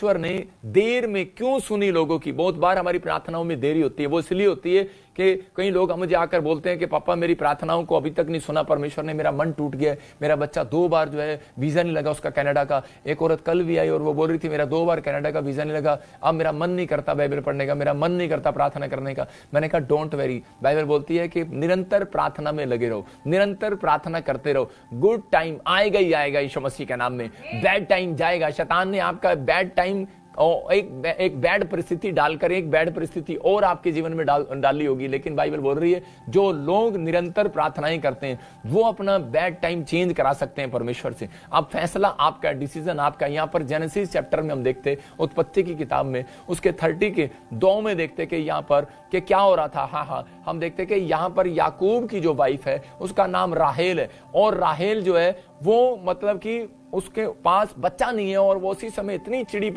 परमेश्वर ने देर में क्यों सुनी लोगों की। बहुत बार हमारी प्रार्थनाओं में देरी होती है, वो इसलिए होती है कि कई लोग मुझे आकर बोलते हैं कि पापा मेरी प्रार्थनाओं को अभी तक नहीं सुना परमेश्वर ने, मेरा मन टूट गया, मेरा बच्चा 2 बार जो है वीजा नहीं लगा उसका कनाडा का। एक औरत कल भी आई और वो बोल रही थी मेरा 2 बार कनाडा का वीजा नहीं लगा, अब मेरा मन नहीं करता बाइबल पढ़ने का, मेरा मन नहीं करता प्रार्थना करने का। मैंने कहा डोंट वेरी, बाइबल बोलती है कि निरंतर प्रार्थना में लगे रहो, निरंतर प्रार्थना करते रहो। गुड टाइम आएगा ही आएगा यीशु मसीह के नाम में, बैड टाइम जाएगा। शैतान ने आपका बैड टाइम और एक बैड परिस्थिति डालकर एक बैड परिस्थिति और आपके जीवन में डाली होगी, लेकिन बाइबल बोल रही है जो लोग निरंतर प्रार्थनाएं करते हैं वो अपना बैड टाइम चेंज करा सकते हैं परमेश्वर से। अब फैसला आपका, डिसीजन आपका। यहाँ पर जेनेसिस चैप्टर में हम देखते, उत्पत्ति की किताब में उसके 30 के 2 में देखते कि यहाँ पर कि क्या हो रहा था। हाँ, हम देखते कि यहाँ पर याकूब की जो वाइफ है उसका नाम राहेल है, और राहेल जो है वो मतलब कि उसके पास बच्चा नहीं है, और वो उसी समय इतनी चिड़ी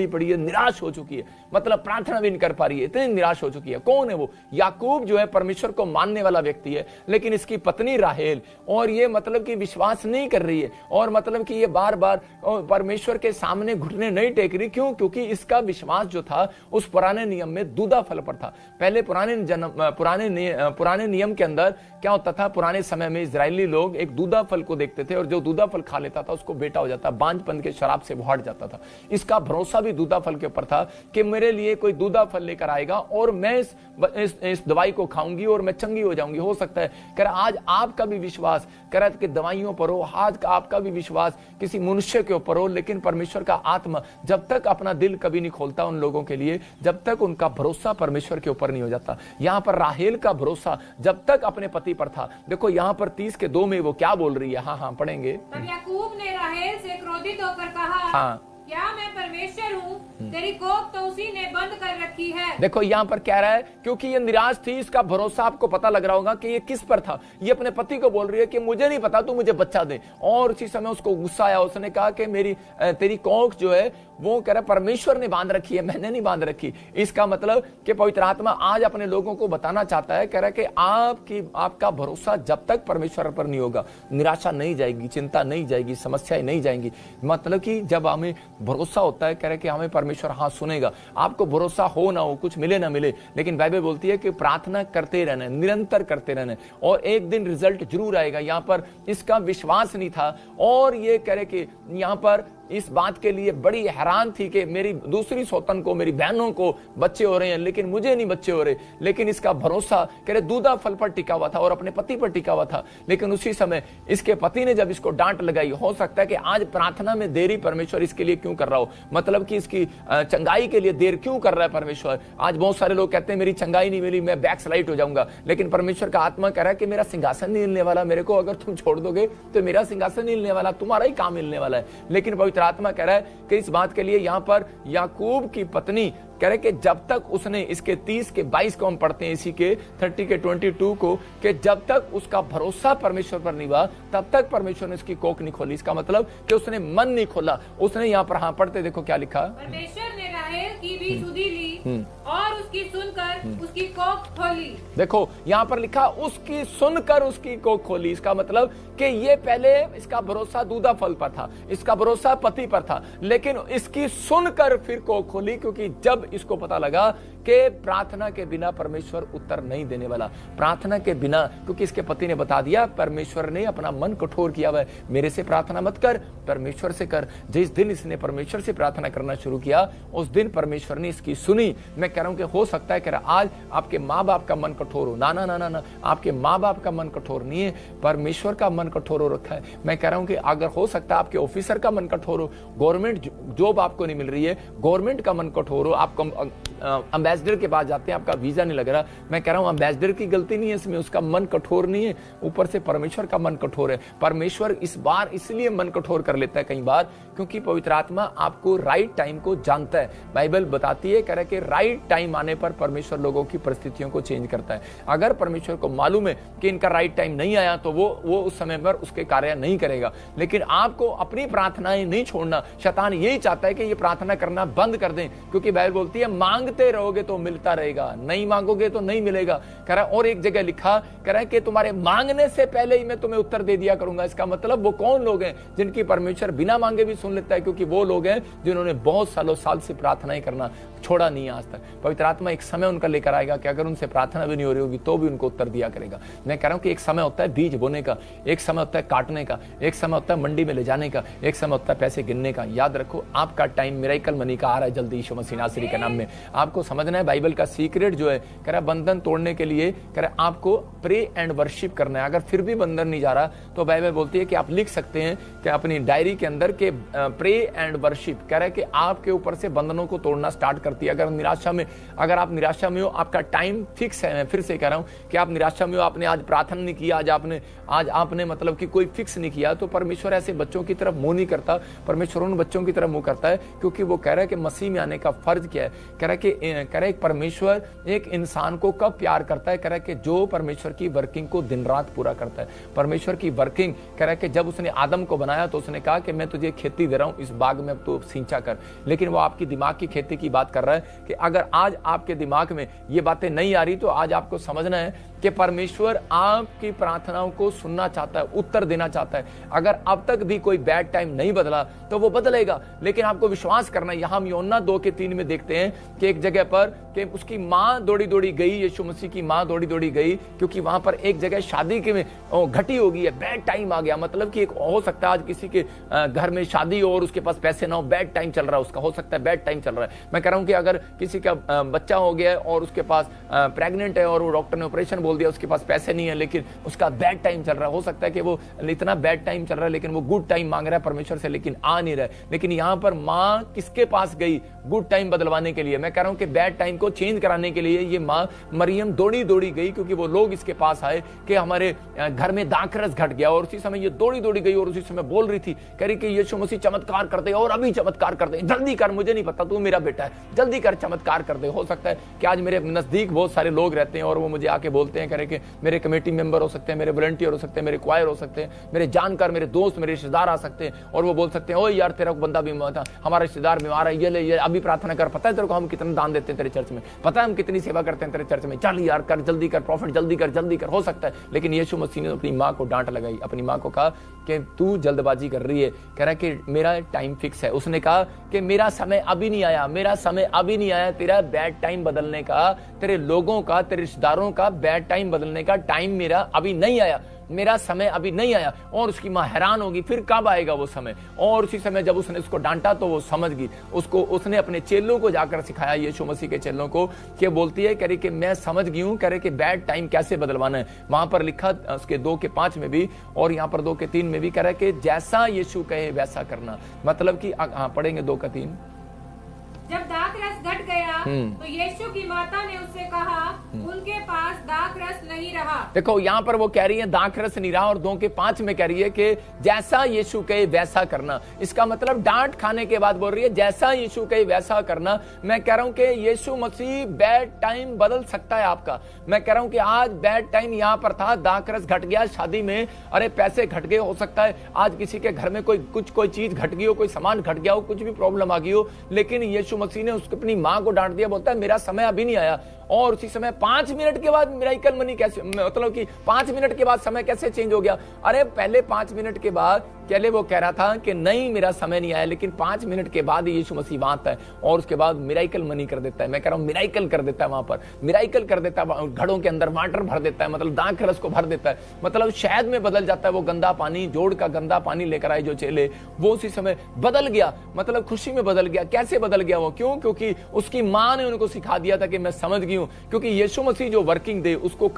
पड़ी है, निराश हो चुकी है, मतलब प्रार्थना भी नहीं कर पा रही है, इतनी निराश हो चुकी है। कौन है वो? याकूब जो है परमेश्वर को मानने वाला व्यक्ति है, लेकिन इसकी पत्नी राहेल, और ये मतलब कि विश्वास नहीं कर रही है, और मतलब कि ये बार बार परमेश्वर के सामने घुटने नहीं टेक रही। क्यों? क्योंकि इसका विश्वास जो था उस पुराने नियम में दूधा फल पर था। पहले पुराने नियम के अंदर क्या होता था, पुराने समय में इजरायली लोग एक दूधा फल को देखते थे, और जो दूधा फल खा लेता था उसको बेटा हो जाता, बांझपन के शराब से वो हट जाता था। इसका भरोसा भी दूधा फल के ऊपर था कि मेरे लिए कोई दूधा फल लेकर आएगा और मैं इस दवाई को खाऊंगी और मैं चंगी हो जाऊंगी। हो सकता है कर आज आपका भी विश्वास कर कि दवाइयों पर हो, आज आपका भी विश्वास किसी मनुष्य के ऊपर हो, लेकिन परमेश्वर का आत्मा जब तक अपना दिल कभी नहीं खोलता उन लोगों के लिए, जब तक उनका भरोसा परमेश्वर के ऊपर नहीं हो जाता। यहाँ पर राहेल का भरोसा जब तक अपने पति पर था। देखो यहाँ पर 30 के 2 में वो क्या बोल रही है। हाँ पढ़ेंगे। तब याकूब ने राहेल से क्रोधित होकर कहा, हाँ क्या मैं परमेश्वर हूँ? तेरी कोख तो उसी ने बंद कर रखी है। देखो यहाँ पर कह रहा है, क्योंकि ये निराश थी, इसका भरोसा आपको पता लग रहा होगा कि ये किस पर था। ये अपने पति को बोल रही है कि मुझे नहीं पता, तू मुझे बच्चा दे। और उसी समय उसको गुस्सा आया, उसने कहा कि तेरी कोख जो है वो कह रहा परमेश्वर ने बांध रखी है, मैंने नहीं बांध रखी। इसका मतलब कि पवित्र आत्मा आज अपने लोगों को बताना चाहता है, कह रहा है कि आपका भरोसा जब तक परमेश्वर पर नहीं होगा, निराशा नहीं जाएगी, चिंता नहीं जाएगी, समस्याएं नहीं जाएंगी। मतलब कि जब हमें भरोसा होता है, कह रहे कि हमें परमेश्वर हाँ सुनेगा। आपको भरोसा हो ना हो, कुछ मिले ना मिले, लेकिन बाइबल बोलती है कि प्रार्थना करते रहना, निरंतर करते रहना, और एक दिन रिजल्ट जरूर आएगा। यहाँ पर इसका विश्वास नहीं था, और ये कह रहे कि यहाँ पर इस बात के लिए बड़ी हैरान थी कि मेरी दूसरी सौतन को, मेरी बहनों को बच्चे हो रहे हैं, लेकिन मुझे नहीं बच्चे हो रहे। लेकिन इसका भरोसा कह रहे दूधा फल पर टिका हुआ था और अपने पति पर टिका हुआ था। लेकिन उसी समय इसके पति ने जब इसको डांट लगाई, हो सकता है कि आज प्रार्थना में देरी परमेश्वर इसके लिए क्यों कर रहा हो, मतलब कि इसकी चंगाई के लिए देर क्यों कर रहा है परमेश्वर। आज बहुत सारे लोग कहते हैं मेरी चंगाई नहीं मिली, मैं बैक स्लाइड हो जाऊंगा, लेकिन परमेश्वर का आत्मा कह रहा है कि मेरा सिंहासन नहीं मिलने वाला, मेरे को अगर तुम छोड़ दोगे तो मेरा सिंहासन नहीं मिलने वाला, तुम्हारा ही काम मिलने वाला है। लेकिन पवित्र आत्मा कह रहा है कि इस बात के लिए यहाँ पर याकूब की पत्नी कह रहे कि जब तक उसने इसके 30 के 22 को हम पढ़ते हैं, इसी के 30 के 22 को, कि जब तक उसका भरोसा परमेश्वर पर नहीं हुआ तब तक परमेश्वर ने उसकी कोख नहीं खोली। इसका मतलब कि उसने मन नहीं खोला। उसने यहाँ पर हाँ पढ़ते देखो क्या लिखा, परमेश्वर ने राहेल की भी सुधि ली और उसकी सुनकर उसकी कोख खोली। देखो यहाँ पर लिखा उसकी सुनकर उसकी कोख खोली। इसका मतलब कि ये पहले इसका भरोसा दूधा फल पर था, इसका भरोसा पति पर था, लेकिन इसकी सुनकर फिर कोख खोली, क्योंकि जब इसको पता लगा कि प्रार्थना के बिना परमेश्वर उत्तर नहीं देने वाला। प्रार्थना के बिना, क्योंकि इसके पति ने बता दिया, परमेश्वर ने अपना मन कठोर किया हुआ है, मेरे से प्रार्थना मत कर, परमेश्वर से कर। जिस दिन इसने परमेश्वर से प्रार्थना करना शुरू किया उस दिन परमेश्वर ने इसकी सुनी। मैं कह रहा हूं कि हो सकता है कि आज आपके माँ बाप का मन कठोर हो, ना ना ना ना ना, आपके माँ बाप का मन कठोर नहीं है, परमेश्वर का मन कठोर हो रखा है। मैं कह रहा हूं कि अगर हो सकता है आपके ऑफिसर का मन कठोर हो, गवर्नमेंट जॉब आपको नहीं मिल रही है, गवर्नमेंट का मन कठोर हो, आपको एम्बेसडर के पास जाते हैं, आपका वीजा नहीं लग रहा। मैं कह रहा हूं एम्बेसडर की गलती नहीं है इसमें, उसका मन कठोर नहीं है, ऊपर से परमेश्वर का मन कठोर है। परमेश्वर इस बार इसलिए मन कठोर कर लेता है कई बार, क्योंकि पवित्र आत्मा आपको राइट टाइम को जानता है। बाइबल बताती है, कह रहा है कि राइट टाइम आने पर परमेश्वर लोगों की परिस्थितियों को चेंज करता है। अगर परमेश्वर को मालूम है कि इनका राइट टाइम नहीं आया तो वो उस समय पर उसके कार्य नहीं करेगा। लेकिन आपको अपनी प्रार्थनाएं नहीं छोड़ना। शैतान यही चाहता है कि ये प्रार्थना करना बंद कर दें, क्योंकि बाइबल बोलती है मांगते रहोगे तो मिलता रहेगा, नहीं मांगोगे तो नहीं मिलेगा। कह रहा है, और एक जगह लिखा, कह रहा है कि तुम्हारे मांगने से पहले ही मैं तुम्हें उत्तर दे दिया करूंगा। इसका मतलब वो कौन लोग हैं जिनकी परमेश्वर बिना मांगे भी सुन लेता है, क्योंकि वो लोग हैं जिन्होंने बहुत साल से प्रार्थनाएं करना छोड़ा नहीं आज तक। पवित्र आत्मा एक समय उनका लेकर आएगा कि अगर उनसे प्रार्थना भी नहीं हो रही होगी तो भी उनको उत्तर दिया करेगा। मैं कह रहा हूं कि एक समय होता है बीज बोने का, एक समय होता है काटने का, एक समय होता है मंडी में ले जाने का, एक समय होता है पैसे गिनने का। याद रखो, आपका टाइम मिरेकल मनी का आ रहा है जल्दी, यीशु मसीह नासरी के नाम में। आपको समझना है बाइबल का सीक्रेट जो है, कह रहा है बंधन तोड़ने के लिए, कह रहा है आपको प्रे एंड वर्शिप करना है। अगर फिर भी बंधन नहीं जा रहा तो बाइबल बोलती है कि आप लिख सकते हैं कि अपनी डायरी के अंदर के प्रे एंड वर्शिप, कह रहा है कि आपके ऊपर से बंधनों को तोड़ना स्टार्ट करती है। अगर आप निराशा में हो, आपका टाइम फिक्स है। मैं फिर से कह रहा हूं कि आप निराशा में हो, आपने आज प्रार्थना नहीं किया, आज आपने मतलब कि कोई फिक्स नहीं किया, तो परमेश्वर ऐसे बच्चों की तरफ मुंह नहीं करता। परमेश्वर उन बच्चों की तरफ मुंह करता है, क्योंकि वो कह रहा है कि मसीह में आने का फर्ज क्या है। कह रहा है परमेश्वर एक इंसान को कब प्यार करता है, कह रहा है कि जो परमेश्वर की वर्किंग को दिन रात पूरा करता है। परमेश्वर की वर्किंग, कह रहा है कि जब उसने आदम को बनाया तो उसने कहा कि मैं तुझे खेती दे रहा हूं, इस बाग में अब तो सिंचा कर। लेकिन वो आपकी दिमाग की खेती की बात कर रहा है कि अगर आज आपके दिमाग में ये बातें नहीं आ रही तो आज आपको समझना है कि परमेश्वर आपकी प्रार्थनाओं को सुनना चाहता है, उत्तर देना चाहता है। अगर अब तक भी कोई बैड टाइम नहीं बदला तो वो बदलेगा, लेकिन आपको विश्वास करना है। यहां हम यूहन्ना 2:3 में देखते हैं कि एक जगह पर कि उसकी मां दौड़ी दौड़ी गई, यीशु मसीह की मां दौड़ी दौड़ी गई, क्योंकि वहां पर एक जगह शादी के में घटी हो गई है, बैड टाइम आ गया। मतलब कि एक हो सकता है आज किसी के घर में शादी हो और उसके पास पैसे ना हो, बैड टाइम चल रहा है उसका, हो सकता है बैड टाइम चल रहा है। मैं कह रहा हूं कि अगर किसी का बच्चा हो गया और उसके पास प्रेग्नेंट है और वो डॉक्टर ने ऑपरेशन बोल दिया, उसके पास पैसे नहीं है, लेकिन उसका बैड टाइम चल रहा है। हो सकता है कि वो इतना बैड टाइम चल रहा है लेकिन वो गुड टाइम मांग रहा है परमेश्वर से, लेकिन आ नहीं रहा है। लेकिन यहां पर मां किसके पास गई गुड टाइम बदलवाने के लिए? मैं कह रहा हूं कि बैड टाइम को चेंज कराने के लिए ये मां मरियम दौड़ी दौड़ी गई, क्योंकि वो लोग इसके पास आए कि हमारे घर में दाखरस घट गया, और उसी समय ये दौड़ी दौड़ी गई और उसी समय बोल रही थी, कह रही कि यीशु मसीह चमत्कार कर दे, और अभी चमत्कार कर दे, जल्दी कर, मुझे नहीं पता, तू मेरा बेटा है, जल्दी कर, चमत्कार कर दे। हो सकता है कि आज मेरे नजदीक बहुत सारे लोग रहते हैं और वो मुझे आके बोलते हैं, कह रहे कि मेरे कमेटी मेंबर हो सकते हैं, मेरे वॉलंटियर हो सकते हैं, मेरे क्वायर हो सकते हैं, मेरे जानकार, मेरे दोस्त, मेरे रिश्तेदार आ सकते हैं, और वो बोल सकते हैं, ओ यार तेरा बंदा बीमार था, हमारा रिश्तेदार बीमार है, ये ले, ये अभी प्रार्थना कर, पता है तेरे को हम कितना दान देते हैं तेरे चर्च में, पता है हम कितनी सेवा करते हैं तेरे चर्च में, चल यार कर, जल्दी कर प्रॉफिट, जल्दी कर, जल्दी कर। हो सकता है, लेकिन यीशु मसीह ने अपनी मां को डांट लगाई, अपनी मां को कहा कि तू जल्दबाजी कर रही है। कह रहा है कि मेरा टाइम फिक्स है। उसने कहा कि मेरा समय अभी नहीं आया, मेरा समय अभी नहीं आया, तेरा बैड टाइम बदलने का, तेरे लोगों का, तेरे रिश्तेदारों का बैड टाइम बदलने का टाइम मेरा अभी नहीं आया, मेरा समय अभी नहीं आया। और उसकी मां हैरान होगी, फिर कब आएगा वो समय? और उसी समय जब उसने उसको डांटा तो वो समझ गई। उसने अपने चेलों को जाकर सिखाया, यीशु मसीह के चेलों को, कि बोलती है, कह रही कि मैं समझ गई हूं, कह रहे कि बैड टाइम कैसे बदलवाना है। वहां पर लिखा उसके 2:5 में भी और यहाँ पर 2:3 में भी, कह रहा है कि जैसा यीशु कहे वैसा करना। मतलब कि पढ़ेंगे 2:3। जब दाखरस घट गया तो यीशु की माता ने उससे कहा, उनके पास दाखरस नहीं रहा। देखो यहाँ पर वो कह रही है दाखरस नहीं रहा, और 2:5 में कह रही है कि जैसा यीशु कहे वैसा करना। इसका मतलब डांट खाने के बाद बोल रही है जैसा यीशु कहे वैसा करना। मैं कह रहा हूं कि यीशु मसीह बैड टाइम बदल सकता है आपका। मैं कह रहा हूं कि आज बैड टाइम यहाँ पर था, दाखरस घट गया शादी में, अरे पैसे घट गए, हो सकता है आज किसी के घर में कोई चीज घट गई हो, कोई सामान घट गया हो, कुछ भी प्रॉब्लम आ गई हो, लेकिन यीशु मसीह ने उसको अपनी मां को डांट दिया, बोलता है मेरा समय अभी नहीं आया। और उसी समय 5 मिनट के बाद मिरेकल मनी कैसे, मतलब कि 5 मिनट के बाद समय कैसे चेंज हो गया? अरे पहले 5 मिनट के बाद पहले वो कह रहा था कि नहीं मेरा समय नहीं आया, लेकिन 5 मिनट के बाद यीशु मसीह वहां आता है और उसके बाद मिरेकल मनी कर देता है। मैं कह रहा हूं मिरेकल कर देता है, वहां पर मिरेकल कर देता है, घड़ों के अंदर वाटर भर देता है, मतलब दाखरस को भर देता है, मतलब शहद में बदल जाता है। वो गंदा पानी, जोड़ का गंदा पानी लेकर आए जो चेले, वो उसी समय बदल गया, मतलब खुशी में बदल गया। कैसे बदल गया वो? क्यों? क्योंकि उसकी मां ने उनको सिखा दिया था कि मैं समझ गई हूं, क्योंकि यीशु मसीह जो वर्किंग दे उसको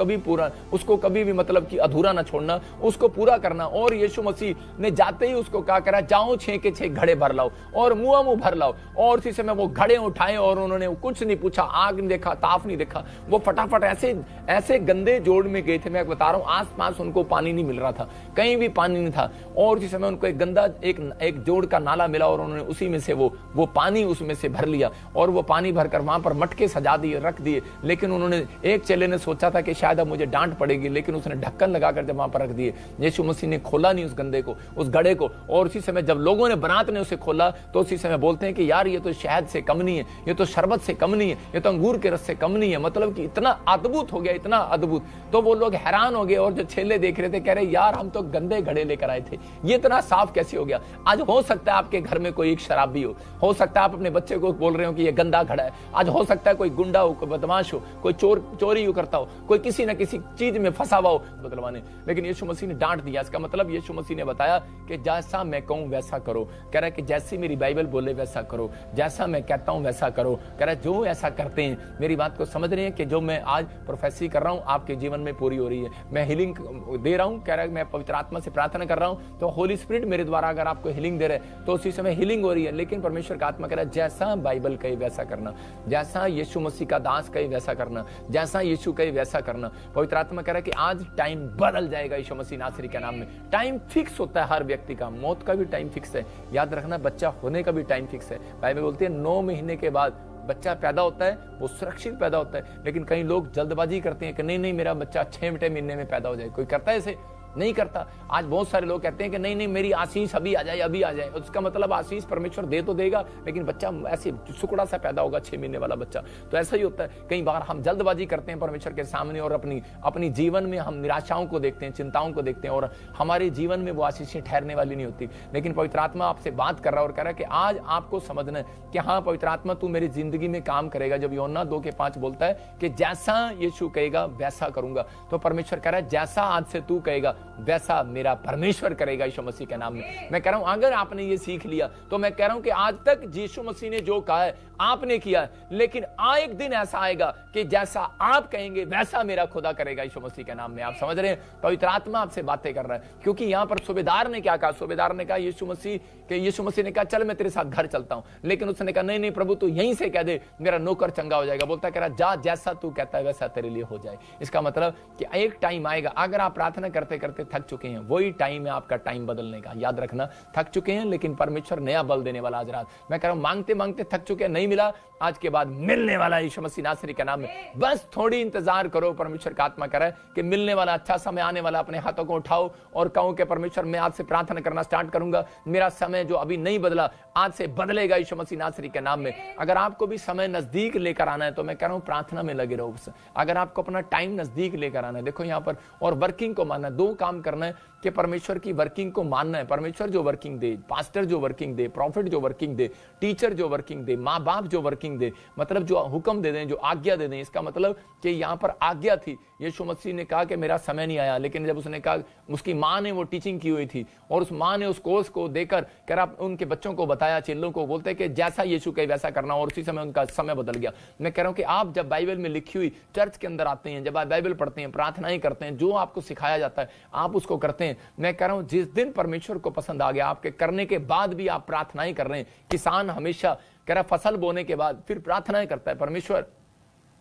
कभी भी मतलब कि अधूरा ना छोड़ना, उसको पूरा करना। और यीशु मसीह ने जाते ही उसको क्या करा, जाओ 6 के 6 घड़े भर लाओ और मुंह भर लाओ। और उसी समय वो घड़े उठाए और उन्होंने कुछ नहीं पूछा, आग नहीं देखा, ताप नहीं देखा, वो फटाफट ऐसे गंदे जोड़ में गए थे। मैं बता रहा हूं, आसपास उनको पानी नहीं मिल रहा था, कहीं भी पानी नहीं था। और उसी समय उनको एक गंदा एक जोड़ का नाला मिला और उन्होंने उसी में से वो पानी उसमें से भर लिया और वो पानी भरकर वहां पर मटके सजा दिए, रख दिए। लेकिन उन्होंने, एक चेले ने सोचा था कि शायद अब मुझे डांट पड़ेगी, लेकिन उसने ढक्कन लगाकर जब वहां पर रख दिए। यीशु मसीह ने खोला नहीं उस गंदे को, उस घड़े को। और उसी समय जब लोगों ने, बरात ने उसे खोला, तो उसी समय बोलते हैं कि यार ये तो शहद से कम नहीं है, ये तो शरबत से कम नहीं है, ये तो अंगूर के रस से कम नहीं है। मतलब कि इतना अद्भुत हो गया, इतना अद्भुत। तो वो लोग हैरान हो गए और जो चेले देख रहे थे कह रहे यार हम तो गंदे घड़े लेकर आए थे, ये इतना साफ कैसे हो गया। आज हो सकता है आपके घर में कोई एक शराबी हो सकता है आप अपने बच्चे को बोल रहे हो कि ये गंदा घड़ा है। आज हो सकता है कोई गुंडा हो, कोई बदमाश हो, कोई चोरी करता हो, कोई किसी न किसी चीज में फंसा हुआ हो बदलवाने। लेकिन यीशु मसीह ने डांट दिया। इसका मतलब यीशु मसीह ने बताया कि जैसा मैं कहूं वैसा करो। कह रहा है कि जैसी मेरी बाइबल बोले वैसा करो, जैसा मैं कहता हूं वैसा करो। कह रहा है जो ऐसा करते हैं, मेरी बात को समझ रहे हैं कि जो मैं आज प्रोफेसी कर रहा हूं आपके जीवन में पूरी हो रही है। मैं हीलिंग दे रहा हूं, कह रहा है मैं पवित्र आत्मा से प्रार्थना कर रहा हूं, तो होली स्पिरिट मेरे द्वारा अगर आपको हीलिंग दे रहे तो उसी समय हीलिंग हो रही है। लेकिन परमेश्वर का आत्मा कह रहा है जैसा बाइबल कहे वैसा करना, जैसा यीशु मसीह का दास कहे वैसा करना, जैसा यीशु कहे वैसा करना। पवित्र आत्मा कह रहा है कि आज टाइम बदल जाएगा यीशु मसीह नासरी के नाम में। टाइम फिक्स होता है हर व्यक्ति का, मौत का भी टाइम फिक्स है, याद रखना, बच्चा होने का भी टाइम फिक्स है। बाइबल बोलती है 9 महीने के बाद बच्चा पैदा होता है, वो सुरक्षित पैदा होता है। लेकिन कई लोग जल्दबाजी करते हैं कि नहीं मेरा बच्चा 6 महीने में पैदा हो जाए। कोई करता है ऐसे? नहीं करता। आज बहुत सारे लोग कहते हैं कि नहीं मेरी आशीष अभी आ जाए, अभी आ जाए। उसका मतलब आशीष परमेश्वर दे तो देगा, लेकिन बच्चा ऐसे सुकड़ा सा पैदा होगा, 6 महीने वाला बच्चा। तो ऐसा ही होता है, कई बार हम जल्दबाजी करते हैं परमेश्वर के सामने और अपनी जीवन में हम निराशाओं को देखते हैं, चिंताओं को देखते हैं और हमारे जीवन में वो आशीषें ठहरने वाली नहीं होती। लेकिन पवित्र आत्मा आपसे बात कर रहा है और कह रहा है कि आज आपको समझना है कि हाँ पवित्र आत्मा तू मेरी जिंदगी में काम करेगा। जब यूहन्ना 2:5 बोलता है कि जैसा यीशु कहेगा वैसा करूंगा, तो परमेश्वर कह रहा है जैसा आज से तू कहेगा वैसा मेरा परमेश्वर करेगा यीशु मसीह के नाम में। मैं कह रहा हूं अगर आपने ये सीख लिया तो मैं कह रहा हूं कि आज तक यीशु मसीह ने जो कहा है आपने किया है, लेकिन एक दिन ऐसा आएगा कि जैसा आप कहेंगे वैसा मेरा खुदा करेगा यीशु मसीह के नाम में। आप समझ रहे हैं? पवित्र आत्मा आपसे बातें कर रहा है, क्योंकि यहां पर सूबेदार ने क्या कहा? सूबेदार ने कहा यीशु मसीह ने कहा चल मैं तेरे साथ घर चलता हूं, लेकिन उसने कहा नहीं प्रभु तू यहीं से कह दे, मेरा नौकर चंगा हो जाएगा। बोलता कह रहा जा, जैसा तू कहता है वैसा तेरे लिए हो जाए। इसका मतलब कि एक टाइम आएगा, अगर आप प्रार्थना करते करते थक चुके हैं, वही टाइम है आपका टाइम बदलने का। याद रखना, थक चुके हैं लेकिन परमेश्वर नया बल देने वाला आज रात। मैं कह रहा हूं मांगते मांगते थक चुके हैं, नहीं मिला, आज के बाद मिलने वाला यीशु मसीह नासरी के नाम में। बस थोड़ी इंतजार करो। परमेश्वर का आत्मा कह रहा है कि मिलने वाला अच्छा समय आने वाला। अपने हाथों को उठाओ और कहो कि परमेश्वर मैं आज से प्रार्थना करना स्टार्ट करूंगा, मेरा समय जो अभी नहीं बदला आज से बदलेगा यीशु मसीह नासरी के नाम में। अगर आपको भी समय नजदीक लेकर आना है तो मैं कह रहा हूं प्रार्थना में लगे रहो। अगर आपको अपना टाइम नजदीक लेकर आना है, देखो यहां पर, और वर्किंग को मानना है, 2 काम करना है कि परमेश्वर की वर्किंग को मानना है। परमेश्वर जो वर्किंग दे, पास्टर जो वर्किंग दे, प्रॉफिट जो वर्किंग दे, टीचर जो वर्किंग दे, माँ बाप जो वर्किंग दे, मतलब जो हुक्म दे दें, जो आज्ञा दे दें। इसका मतलब कि यहां पर आज्ञा थी, यीशु मसीह ने कहा कि मेरा समय नहीं आया, लेकिन जब उसने कहा, उसकी माँ ने वो टीचिंग की हुई थी और उस माँ ने उस कोर्स को देकर कह रहा उनके बच्चों को बताया, चेलों को, बोलते हैं कि जैसा यीशु कहे वैसा करना, और उसी समय उनका समय बदल गया। मैं कह रहा हूं कि आप जब बाइबल में लिखी हुई चर्च के अंदर आते हैं, जब आप बाइबल पढ़ते हैं, प्रार्थनाएं करते हैं, जो आपको सिखाया जाता है आप उसको करते हैं। मैं कह रहा हूं जिस दिन परमेश्वर को पसंद आ गया, आपके करने के बाद भी आप प्रार्थनाएं कर रहे हैं। किसान हमेशा कह रहा फसल बोने के बाद फिर प्रार्थनाएं करता है, परमेश्वर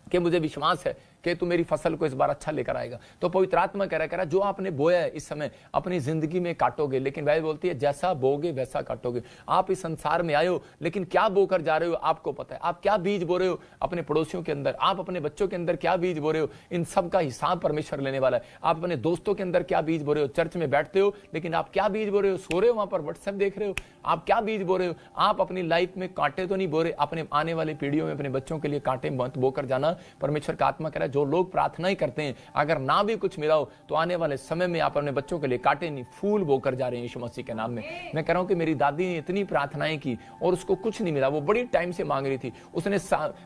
कि मुझे विश्वास है कि तू मेरी फसल को इस बार अच्छा लेकर आएगा। तो पवित्र आत्मा कह रहा जो आपने बोया है इस समय अपनी जिंदगी में काटोगे, लेकिन बाइबल बोलती है जैसा बोगे वैसा काटोगे। आप इस संसार में आए हो, लेकिन क्या बोकर जा रहे हो आपको पता है। आप क्या बीज बो रहे हो अपने पड़ोसियों के अंदर, आप अपने बच्चों के अंदर क्या बीज बो रहे हो, इन सब का हिसाब परमेश्वर लेने वाला है। आप अपने दोस्तों के अंदर क्या बीज बो रहे हो, चर्च में बैठते हो लेकिन आप क्या बीज बो रहे हो, सो रहे हो वहां पर व्हाट्सएप देख रहे हो, आप क्या बीज बो रहे हो। आप अपनी लाइफ में कांटे तो नहीं बो रहे, अपने आने वाली पीढ़ियों में अपने बच्चों के लिए कांटे मत बोकर जाना। परमेश्वर का आत्मा कह रहा है जो लोग प्रार्थना करते हैं, अगर ना भी कुछ मिला हो तो आने वाले समय में आप अपने बच्चों के लिए कांटे नहीं फूल बोकर जा रहे हैं यीशु मसीह के नाम में। मैं कह रहा हूं कि मेरी दादी ने इतनी प्रार्थनाएं की और उसको कुछ नहीं मिला, वो बड़ी टाइम से मांग रही थी, उसने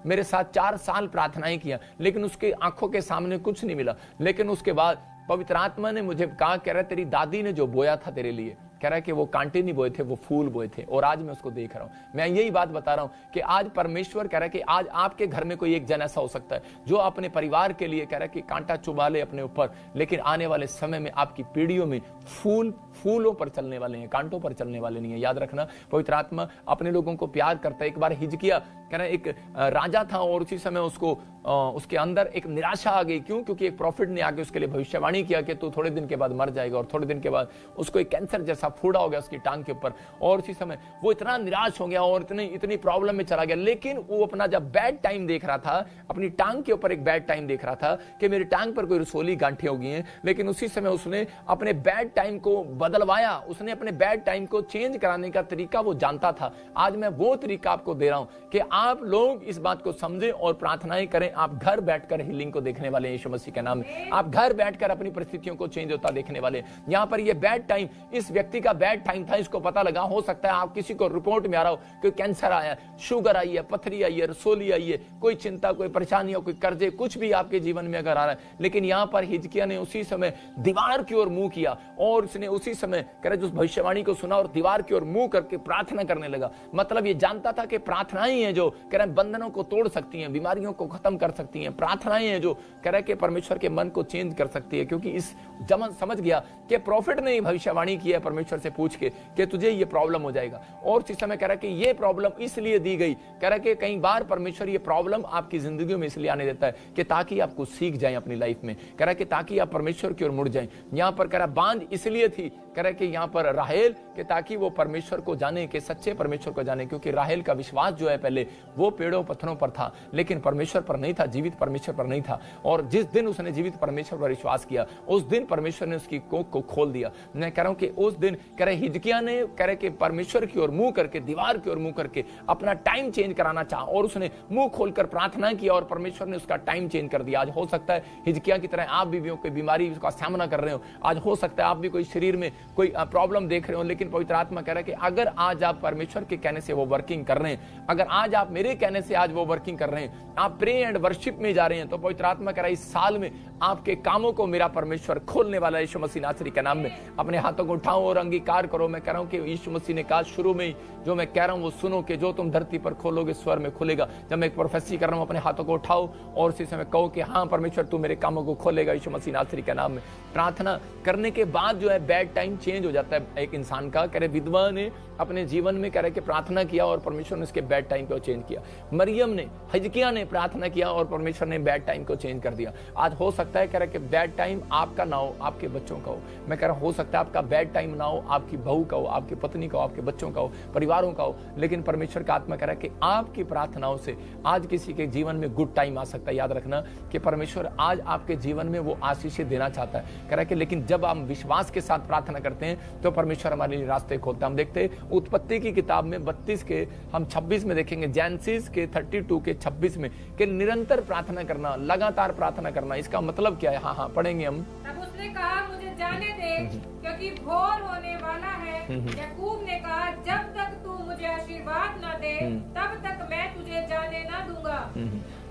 मेरे साथ 4 साल प्रार्थनाएं किया, लेकिन उसके आंखों के सामने कुछ नहीं मिला। लेकिन उसके बाद पवित्र आत्मा ने मुझे कहा, कह रहा तेरी दादी ने जो बोया था तेरे लिए कह रहा है कि वो कांटे नहीं बोए थे, वो फूल बोए थे, और आज मैं उसको देख रहा हूं। मैं यही बात बता रहा हूं कि आज परमेश्वर कह रहा है कि आज आपके घर में कोई एक जन ऐसा हो सकता है जो अपने परिवार के लिए कह रहा है कि कांटा चुभा ले अपने ऊपर, लेकिन आने वाले समय में आपकी पीढ़ियों में फूलों पर चलने वाले हैं, कांटों पर चलने वाले नहीं है। याद रखना, पवित्र आत्मा अपने लोगों को प्यार करता है। एक बार हिजकिय्याह कह रहा है एक राजा था, और उसी समय उसके अंदर एक निराशा आ गई। क्यों? क्योंकि एक प्रॉफिट ने आके उसके लिए भविष्यवाणी किया कि तू थोड़े दिन के बाद मर जाएगा, और थोड़े दिन के बाद उसको एक कैंसर जैसा फूड़ा हो गया उसकी टांग के ऊपर, और उसी समय वो इतना निराश हो गया और इतनी प्रॉब्लम में चला गया। लेकिन वो अपना जब बैड टाइम देख रहा था, अपनी टांग के ऊपर एक बैड टाइम देख रहा था कि मेरी टांग पर कोई रसोली गांठें हो गई हैं, लेकिन उसी समय उसने अपने बैड टाइम को बदलवाया, उसने अपने बैड टाइम को चेंज कराने का तरीका वो जानता था। आज मैं वो तरीका आपको दे रहा हूं कि आप लोग इस बात को समझें और प्रार्थनाएं करें। आप घर बैठकर हीलिंग को देखने वाले हैं यीशु मसीह के नाम में। आप घर बैठकर अपनी परिस्थितियों को चेंज होता देखने वाले। यहां पर ये बैड टाइम, इस व्यक्ति का बैड टाइम था, इसको पता लगा। हो सकता है आप किसी को रिपोर्ट में आ रहा हो कि कैंसर आया, शुगर आई है, पथरी आई है, रसोली आई है, कोई चिंता, कोई परेशानी हो, कोई कर्जे, कुछ भी आपके जीवन में अगर आ रहा है। लेकिन यहां पर हिजकिय्याह ने उसी समय दीवार की ओर मुंह किया, और उसने उसी समय कह रहे उस भविष्यवाणी को सुना और दीवार की ओर मुंह करके प्रार्थना करने लगा। मतलब ये जानता था कि प्रार्थनाएं हैं जो कह रहे बंधनों को तोड़ सकती हैं, बीमारियों को खत्म कर सकती हैं। प्रार्थनाएं हैं जो कह रहे कि परमेश्वर के मन को चेंज कर सकती है। क्योंकि इस जमन समझ गया कि प्रॉफिट ने भविष्यवाणी की है परमेश्वर से पूछ के कि तुझे ये प्रॉब्लम हो जाएगा, और इस समय कह रहा कि ये प्रॉब्लम इसलिए दी गई, कह रहा कि कई बार परमेश्वर ये प्रॉब्लम आपकी जिंदगी में इसलिए आने देता है कि ताकि आपको सीख जाए अपनी लाइफ में, कह रहा कि ताकि आप परमेश्वर की ओर मुड़ जाएं। यहां पर कह रहा बांझ इसलिए थी, कह रहा कि यहां पर राहेल कि ताकि वो परमेश्वर को जाने, के सच्चे परमेश्वर को जाने। क्योंकि राहेल का विश्वास जो है पहले वो पेड़ों पत्थरों पर था, लेकिन परमेश्वर पर नहीं था, जीवित परमेश्वर पर नहीं था। और जिस दिन उसने जीवित परमेश्वर पर विश्वास किया, उस दिन परमेश्वर ने उसकी कोख को खोल दिया। मैं कह रहा हूं कि उस दिन कह रहे हिजकिय्याह ने कह रहे कि परमेश्वर की ओर मुंह करके, दीवार की ओर मुंह करके अपना टाइम चेंज कराना चाहा, और उसने मुंह खोलकर प्रार्थना किया और परमेश्वर ने उसका टाइम चेंज कर दिया। आज हो सकता है हिजकिय्याह की तरह आप भी कोई बीमारी का सामना कर रहे हो, आज हो सकता है आप भी कोई शरीर में कोई प्रॉब्लम देख रहे हो, लेकिन पवित्र आत्मा कह रहा है कि अगर आज आप परमेश्वर के कहने से वो वर्किंग कर रहे हैं, अगर आज आप मेरे कहने से आज वो वर्किंग कर रहे हैं, आप प्रे एंड वर्शिप में जा रहे हैं, तो पवित्र आत्मा कह रहा है इस साल में आपके कामों को मेरा परमेश्वर खोलने वाला है यीशु मसीह नासरी के नाम में। अपने हाथों को उठाओ और अंगीकार करो। मैं कह रहा हूं कि यीशु मसीह ने कहा शुरू में ही, जो मैं कह रहा हूं वो सुनो कि जो तुम धरती पर खोलोगे स्वर में खुलेगा। जब मैं एक प्रोफेसी कर रहा हूं, अपने हाथों को उठाओ और उसी समय कहो कि हाँ परमेश्वर तू मेरे कामों को खोलेगा यीशु मसीह नासरी के नाम में। प्रार्थना करने के बाद जो है बैड टाइम चेंज हो जाता है एक इंसान का। कह रहे विधवा ने अपने जीवन में कह रहे कि प्रार्थना किया और परमेश्वर ने उसके बैड टाइम को चेंज किया। मरियम ने, हिजकिय्याह ने प्रार्थना किया और परमेश्वर ने बैड टाइम को चेंज कर दिया। आज हो सकता है कह रहे कि बैड टाइम आपका ना हो, आपके बच्चों का हो। मैं कह रहा हो सकता है आपका बैड टाइम ना हो, आपकी बहू का हो, आपकी पत्नी का हो, आपके बच्चों का हो, परिवारों का हो, लेकिन परमेश्वर का आत्मा कह रहा है कि आपकी प्रार्थनाओं से आज किसी के जीवन में गुड टाइम आ सकता है। याद रखना कि परमेश्वर आज आपके जीवन में वो आशीषें देना चाहता है। कह रहा है कि लेकिन जब हम विश्वास के साथ प्रार्थना करते हैं तो परमेश्वर हमारे लिए रास्ते खोलता है। हम देखते हैं उत्पत्ति की किताब में 32 के हम 26 में देखेंगे, जेनेसिस के 32 के 26 में कि निरंतर प्रार्थना करना, लगातार प्रार्थना करना। इसका मतलब क्या है? हाँ पढ़ेंगे हम। तब उसने कहा मुझे जाने दे क्योंकि भोर होने वाला है। याकूब ने कहा जब तक तू मुझे आशीर्वाद न दे तब तक मैं तुझे जाने न दूंगा।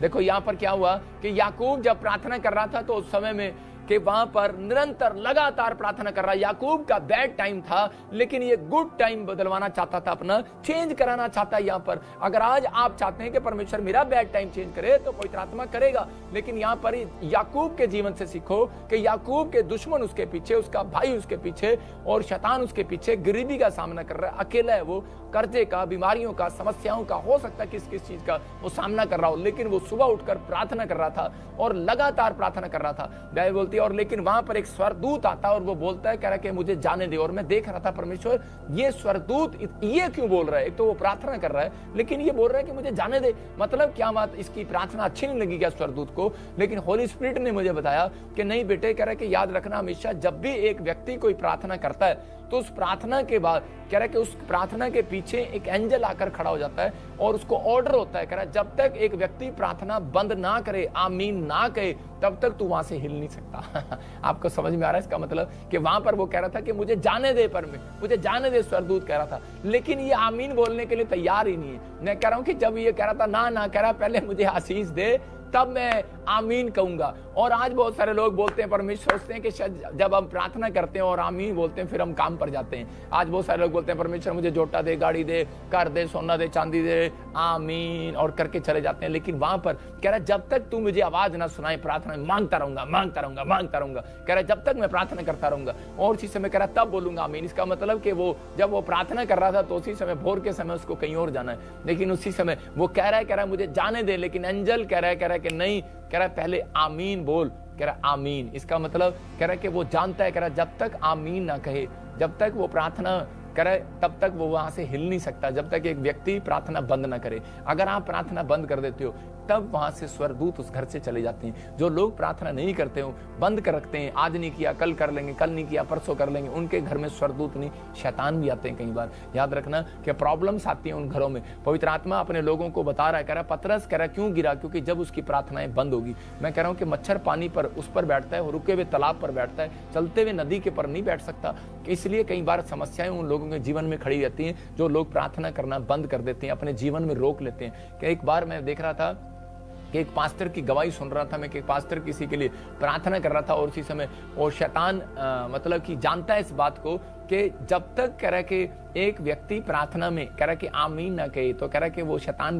देखो यहाँ पर क्या हुआ कि याकूब जब प्रार्थना कर रहा था तो उस समय में कि वहां पर निरंतर लगातार प्रार्थना कर रहा है। याकूब का बैड टाइम था, लेकिन ये गुड टाइम बदलवाना चाहता था, अपना चेंज कराना चाहता है। यहाँ पर अगर आज आप चाहते हैं कि परमेश्वर मेरा बैड टाइम चेंज करे तो पवित्र आत्मा करेगा। लेकिन यहाँ पर याकूब के जीवन से सीखो कि याकूब के दुश्मन उसके पीछे, उसका भाई उसके पीछे और शैतान उसके पीछे गरीबी का सामना कर रहा है। अकेला है वो, कर्जे का, बीमारियों का, समस्याओं का, हो सकता है किस चीज का वो सामना कर रहा हो, लेकिन वो सुबह उठकर प्रार्थना कर रहा था और लगातार प्रार्थना कर रहा था। बाइबल बोलती है और लेकिन वहां पर एक स्वरदूत आता है और वो बोलता है, कह रहा है कि मुझे जाने दे। और मैं देख रहा था परमेश्वर ये स्वरदूत ये क्यों बोल रहा है? एक तो वो प्रार्थना कर रहा है लेकिन ये बोल रहा है कि मुझे जाने दे। मतलब क्या बात, इसकी प्रार्थना अच्छी नहीं लगी क्या स्वरदूत को? लेकिन होली स्पिरिट ने मुझे बताया कि नहीं बेटे, कह रहा है कि याद रखना हमेशा जब भी एक व्यक्ति कोई प्रार्थना करता है तो उस प्रार्थना के बाद कह रहा है कि उस प्रार्थना के पीछे एक एंजल आकर खड़ा हो जाता है और उसको ऑर्डर होता है, कह रहा है जब तक एक व्यक्ति प्रार्थना बंद ना करे, आमीन ना कहे, तब तक तू वहां से हिल नहीं सकता। आपको समझ में आ रहा है इसका मतलब? कि वहां पर वो कह रहा था कि मुझे जाने दे, पर मुझे जाने दे, स्वरदूत कह रहा था, लेकिन ये आमीन बोलने के लिए तैयार ही नहीं है। मैं कह रहा हूं कि जब ये कह रहा था ना, कह रहा पहले मुझे आशीष दे, तब मैं आमीन कहूंगा। और आज बहुत सारे लोग बोलते हैं, परमेश्वर सोचते हैं कि शायद जब हम प्रार्थना करते हैं और आमीन बोलते हैं फिर हम काम पर जाते हैं। आज बहुत सारे लोग बोलते हैं, परमेश्वर मुझे जोटा दे, गाड़ी दे, कर दे, सोना दे, चांदी दे, आमीन, और करके चले जाते हैं। लेकिन वहां पर कह रहा है जब तक तू मुझे आवाज ना सुनाए, प्रार्थना में मांगता रहूंगा, मांगता रहूंगा, मांगता रहूंगा। कह रहा है जब तक मैं प्रार्थना करता रहूंगा और उसी समय कह रहा तब बोलूंगा आमीन। इसका मतलब कि वो जब वो प्रार्थना कर रहा था तो उसी समय भोर के समय उसको कहीं और जाना है, लेकिन उसी समय वो कह रहा है मुझे जाने दे, लेकिन एंजल कह रहा है कि नहीं, कह रहा है पहले आमीन बोल। कह रहा आमीन, इसका मतलब कह रहा है कि वो जानता है, कह रहा जब तक आमीन ना कहे, जब तक वो प्रार्थना करे, तब तक वो वहां से हिल नहीं सकता, जब तक एक व्यक्ति प्रार्थना बंद ना करे। अगर आप प्रार्थना बंद कर देते हो तब वहां से स्वर्गदूत उस घर से चले जाते हैं। जो लोग प्रार्थना नहीं करते हो, बंद कर रखते हैं, आज नहीं किया कल कर लेंगे, कल नहीं किया परसों कर लेंगे, उनके घर में स्वर्गदूत नहीं, शैतान भी आते हैं। कई बार याद रखना कि प्रॉब्लम्स आती हैं उन घरों में। पवित्र आत्मा अपने लोगों को बता रहा है, कह रहा पतरस कह रहा क्यों गिरा, क्योंकि जब उसकी प्रार्थनाएं बंद होगी। मैं कह रहा हूं कि मच्छर पानी पर उस पर बैठता है, रुके हुए तालाब पर बैठता है, चलते हुए नदी के पर नहीं बैठ सकता। इसलिए कई बार समस्याएं उन लोगों के जीवन में खड़ी रहती हैं जो लोग प्रार्थना करना बंद कर देते हैं, अपने जीवन में रोक लेते हैं। कि एक बार मैं देख रहा था कि एक पास्टर की गवाही सुन रहा था मैं, कि एक पास्टर किसी के लिए प्रार्थना कर रहा था और उसी समय वो शैतान मतलब कि जानता है इस बात को कि जब तक कह रहा है कि एक व्यक्ति प्रार्थना में कह रहा है कि आमीन ना कहे, तो कह रहा है कि वो शैतान